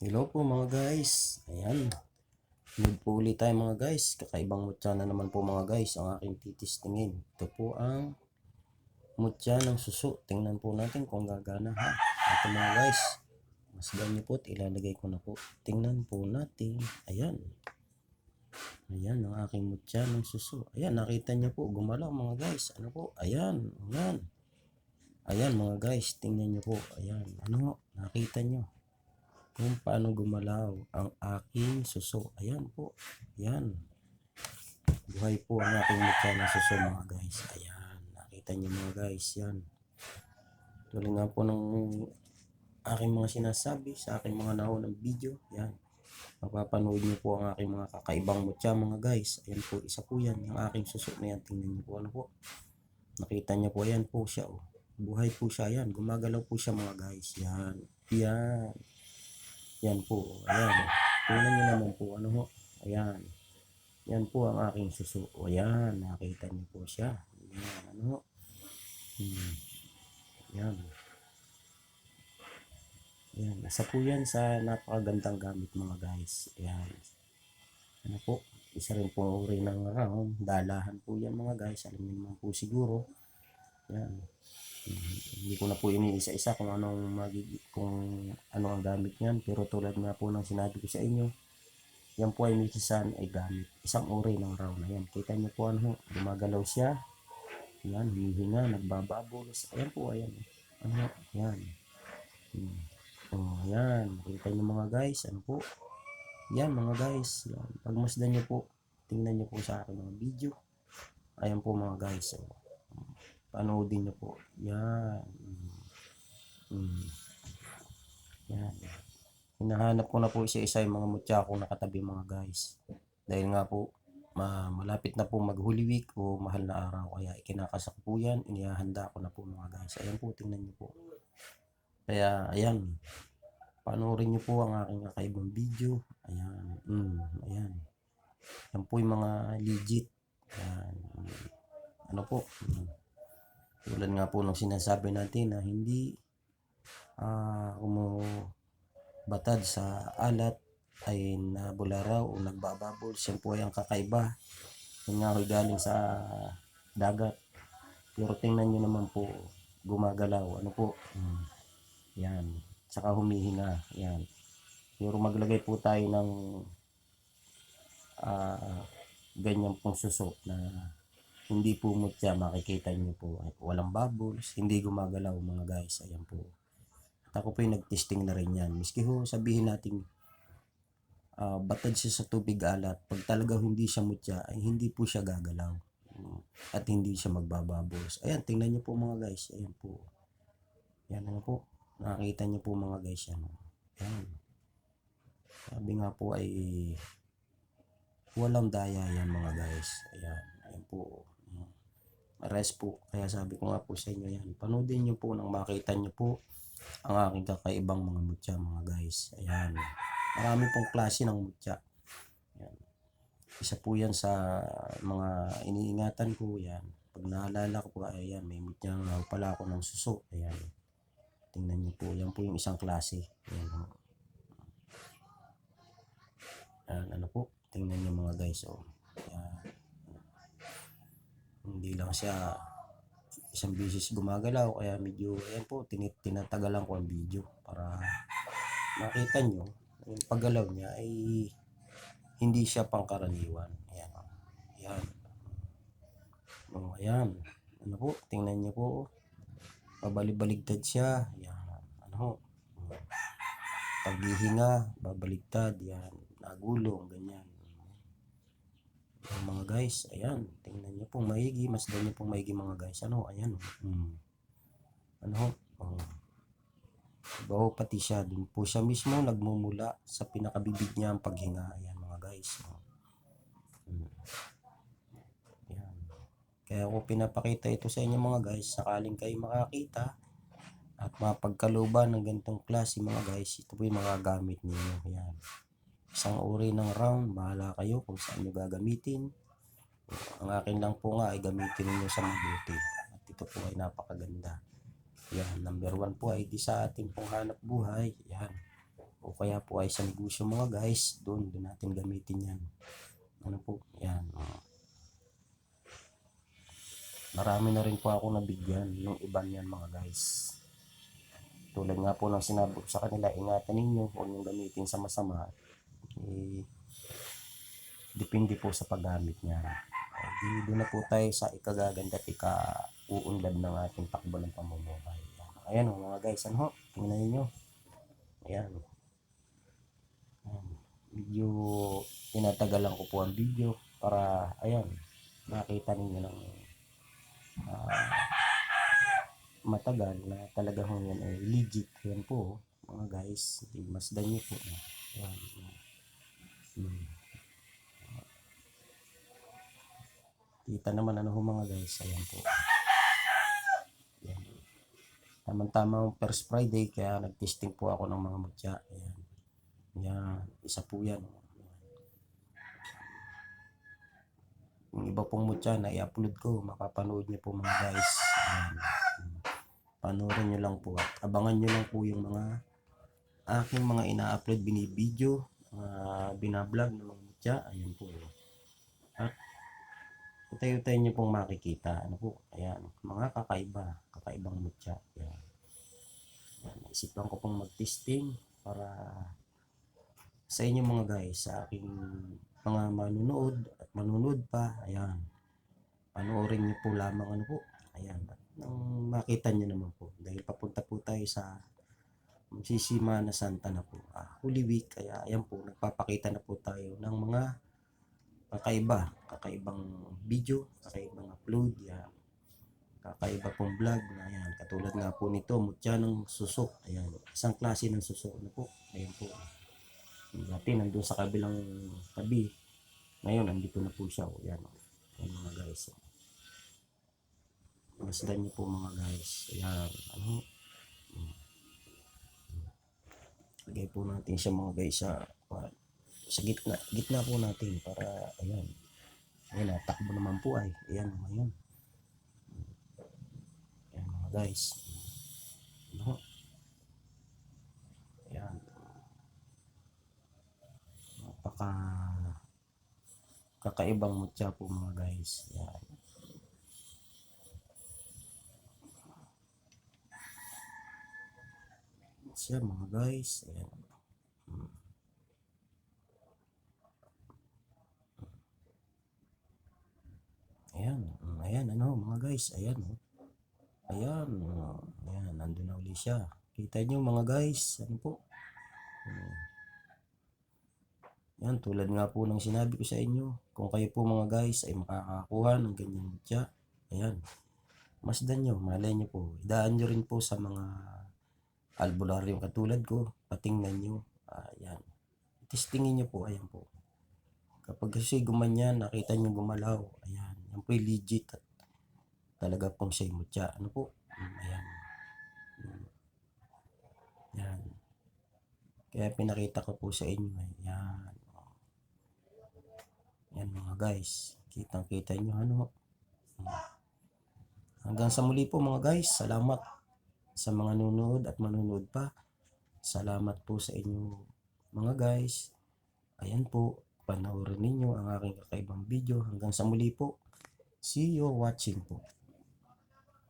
Hello po mga guys. Ayan. Need po ulit tayo mga guys. Kakaibang mutya na naman po mga guys ang aking titistingin. Ito po ang mutya ng suso. Tingnan po natin kung gagana ha. Ito mga guys. Masdan niyo po at ilalagay ko na po. Tingnan po natin. Ayan. Ayan ang aking mutya ng suso. Ayan, nakita niyo po. Gumalaw mga guys. Ano po? Ayan. Ayan. Ayan mga guys. Tingnan niyo po. Ayan. Ano? Nakita niyo kung paano gumalaw ang aking suso. Ayan po. Ayan. Buhay po ang aking mukha ng suso mga guys. Ayan. Nakita niyo mga guys. Yan. Tuloy nga po ng aking mga sinasabi sa aking mga naunang video. Yan. Mapapanood niyo po ang aking mga kakaibang mutya mga guys. Ayan po. Isa po yan. Yung aking suso na yan. Tingnan niyo po. Ano po. Nakita niyo po. Ayan po siya. Oh. Buhay po siya. Ayan. Gumagalaw po siya mga guys. Yan. Yan. Yan po. Ayan. Tingnan nyo naman po. Ano ho? Ayan. Yan po ang aking suso. O yan. Nakita niyo po siya. Ayan. Ano ho? Yan. Yan. Isa po yan sa napakagandang gamit mga guys. Ayan. Ano po? Isa rin po rin ng round. Dalahan po yan mga guys. Alam niyo naman po siguro. Yan. Hindi ko na po iniisa-isa kung kung ano ang gamit niyan, pero tulad nga po ng sinabi ko sa inyo, yan po ay minsan ay gamit isang uri ng raw na yan. Kita niyo po ano, gumagalaw siya, yan, humihinga, nagbababolos, ayan po, ayan, ano, yan, oh, yan, kita niyo mga guys, ano po, yan mga guys, yan, pagmasdan niyo po, tingnan niyo po sa akin mga video, ayan po mga guys, oh. Panoodin nyo po. Yan. Yan. Hinahanap ko na po isa-isa yung mga mutya kong nakatabi mga guys. Dahil nga po, malapit na po mag-Holy Week o mahal na araw. Kaya ikinakasak po yan. Inihahanda ko na po mga guys. Ayan po, tingnan nyo po. Kaya, ayan. Panoorin nyo po ang aking kakaibang video. Ayan. Ayan. Yan po yung mga legit. Ayan. Ano po. Tulad nga po ng sinasabi natin na hindi batad sa alat ay nabularaw o nagbababol. Siya po ay ang kakaiba. Yun nga galing sa dagat. Pero tingnan nyo naman po, gumagalaw. Ano po? Yan. Saka humihinga. Yan. Pero maglagay po tayo ng ganyan pong suso na hindi po mutya, makikita nyo po walang bubbles, hindi gumagalaw mga guys. Ayan po. At ako po yung nagtesting na rin yan. Miski ho sabihin natin batad siya sa tubig alat, pag talaga hindi siya mutya ay hindi po siya gagalaw at hindi siya magbabubbles. Ayan, tingnan nyo po mga guys. Ayan po. Yan ano po. Nakakita nyo po mga guys yan. Ayan. Sabi nga po ay walang daya yan mga guys. Ayan. Ayan po. Rest po. Kaya sabi ko nga po sa inyo yan. Panoodin nyo po nang makita nyo po ang aking kakaibang mga mutya mga guys. Ayan. Marami pong klase ng mutya. Ayan. Isa po yan sa mga iniingatan ko. Yan. Pag naalala ko po, ayan, may mutya nga pala ako ng suso. Ayan. Tingnan nyo po. Yan po yung isang klase. Ayan. Ayan, ano po. Tingnan nyo mga guys. Oh. Ayan. Hindi lang siya isang beses gumagalaw, kaya medyo ayan po, tinatagalan ko ang video para makita nyo yung paggalaw niya ay hindi siya pangkaraniwan. Ayan, ayan, ayan, ano po, tingnan nyo po, babalibaligtad siya. Ayan, ano, paghihinga, babaligtad. Yan, nagulong, ganyan. Ayan, mga guys, ayan, tingnan nyo pong maigi, masdan nyo pong maigi mga guys. Ano, ayan, ano, baho pati siya, dun po siya mismo nagmumula sa pinakabibig niya ang paghinga. Ayan mga guys. Ayan. Kaya ako pinapakita ito sa inyo mga guys, sakaling kayo makakita at mapagkaluban ng ganitong klase mga guys, ito po yung mga gamit niyo. Ayan. Isang uri ng round, bahala kayo kung saan nyo gagamitin. Ang akin lang po nga ay gamitin niyo sa mabuti. At ito po ay napakaganda. Yan, number 1 po ay di sa ating pong hanap buhay. Yan. O kaya po ay sa negosyo mga guys, doon natin gamitin yan. Ano po, yan. Marami na rin po ako nabigyan ng iba niyan mga guys. Tulad nga po ng sinabi ko sa kanila, ingatan ninyo, huwag niyong gamitin sa masama. Depende po sa paggamit niya. Doon na po tayo sa ikagaganda at ikauunlad ng ating takbo ng pamumuhay. Ayan o mga guys, ano ho? Tingnan niyo. Ayan. Medyo tinatagalan ko po ang video para, ayan, makita ninyo ng matagal na talaga ho yan ay legit. Yan po mga guys. Masdan niyo po. Ayan. Kita naman ano ho mga guys. Ayan po. Ayan. Tamang-tamang first Friday kaya nag-testing po ako ng mga mutya. Ayan. Ayan. Isa po yan. Yung iba pong mutya na i-upload ko, mapapanood niyo po mga guys. Ayan. Panoorin nyo lang po at abangan nyo lang po yung mga aking mga ina-upload, binibideo, binablog ng mga mutya. Ayan po. At tayo-tayo nyo pong makikita. Ano po? Ayan. Mga kakaibang mutya. Ayan. Ayan. Naisipan ko pong mag-testing para sa inyo mga guys, sa aking mga manunood at manunood pa. Ayan. Panoorin nyo po lamang ano po. Ayan. Nang makita nyo naman po. Dahil papunta po tayo sa Semana Santa na po. Holy Week. Kaya ayan po. Nagpapakita na po tayo ng mga kakaibang video, kakaibang upload, yan. Kakaiba pong vlog na yan. Katulad nga po nito, mutya ng suso. Ayan. Isang klase ng suso na po. Ayan po. Dati nandun sa kabilang tabi. Ngayon, andito na po siya. Ayan. Ayan mga guys. Masdan niyo po mga guys. Ayan. Ano? Lagay po natin siya mga guys sa gitna po natin para ayan. Ayan, takbo naman po ay. Ayan, ngayon. Ayan mga guys. Ano? Ayan. Kakaibang mutya po mga guys. Ayan. Siya mga guys. Ayan. Ayan. Ayan ano mga guys. Ayan. Ayan. Ayan. Nandun na uli siya. Kita nyo mga guys. Ano po? Yan, tulad nga po ng sinabi ko sa inyo, kung kayo po mga guys ay makakakuha ng ganyan mutya, ayan, masdan nyo, malay nyo po, idaan nyo rin po sa mga albularyo katulad ko, patingnan nyo, ayan, testingin nyo po, ayan po. Kapag kasi gumanyan, nakita nyo gumalaw, ayan, yan po yung legit at talaga pong siya mutya, ano po, ayan, ayan, kaya pinakita ko po sa inyo, ayan. Yan mga guys, kitang-kita nyo ano. Hanggang sa muli po mga guys, salamat sa mga nanonood at manonood pa. Salamat po sa inyo mga guys. Ayan po, panoorin ninyo ang aking kakaibang video. Hanggang sa muli po, see you watching po.